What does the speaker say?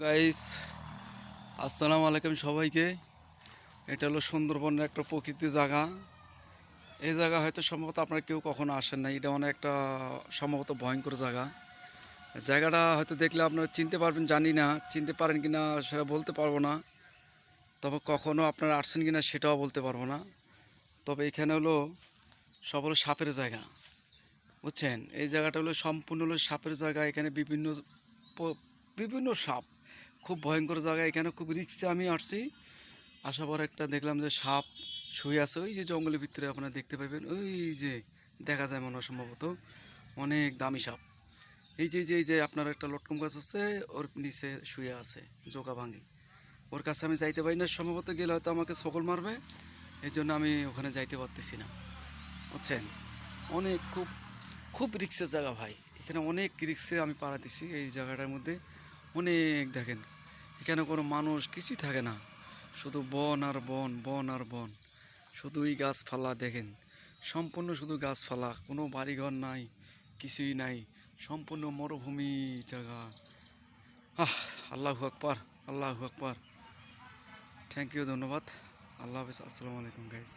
Guys, আসসালামু আলাইকুম সবাইকে। এটা হলো সুন্দরবনের একটা প্রকৃতি জায়গা। এই জায়গা হয়তো সম্ভবত আপনারা কেউ কখনো আসেন না। এটা অনেক একটা সম্ভবত ভয়ঙ্কর জায়গা। জায়গাটা হয়তো দেখলে আপনারা চিনতে পারবেন, জানি না চিনতে পারেন কি না সেটা বলতে পারবো না। তবে কখনো আপনারা আসছেন কি না সেটাও বলতে পারবো না। তবে এখানে হলো সব হলো সাপের জায়গা, বুঝছেন? এই জায়গাটা হলো সম্পূর্ণ হলো সাপের জায়গা। এখানে বিভিন্ন সাপ, খুব ভয়ঙ্কর জায়গা। এখানে খুব রিস্কে আমি আসছি। আসার পর একটা দেখলাম যে সাপ শুয়ে আছে ওই যে জঙ্গলের ভিতরে, আপনারা দেখতে পাবেন ওই যে দেখা যায় মনে হয় সম্ভবত অনেক দামি সাপ। এই যে আপনার একটা লটকম গাছ আছে, ওর নিচে শুয়ে আছে জোকা ভাঙি। ওর কাছে আমি যাইতে পারি না, সম্ভবত গেলে হয়তো আমাকে সকল মারবে। এই জন্য আমি ওখানে যাইতে পারতেছি না, বুঝছেন? অনেক খুব খুব রিক্সের জায়গা ভাই। এখানে অনেক রিক্সে আমি পাড়া দিছি এই জায়গাটার মধ্যে। অনেক দেখেন, এখানে কোনো মানুষ কিছুই থাকে না, শুধু বন আর বন, বন আর বন। শুধুই গাছপালা দেখেন, সম্পূর্ণ শুধু গাছপালা, কোনো বাড়িঘর নাই, কিছুই নাই, সম্পূর্ণ মরুভূমি জায়গা। আহ, আল্লাহু আকবার, আল্লাহু আকবার। থ্যাংক ইউ, ধন্যবাদ। আল্লাহ হাফেজ, আসসালামু আলাইকুম গাইস।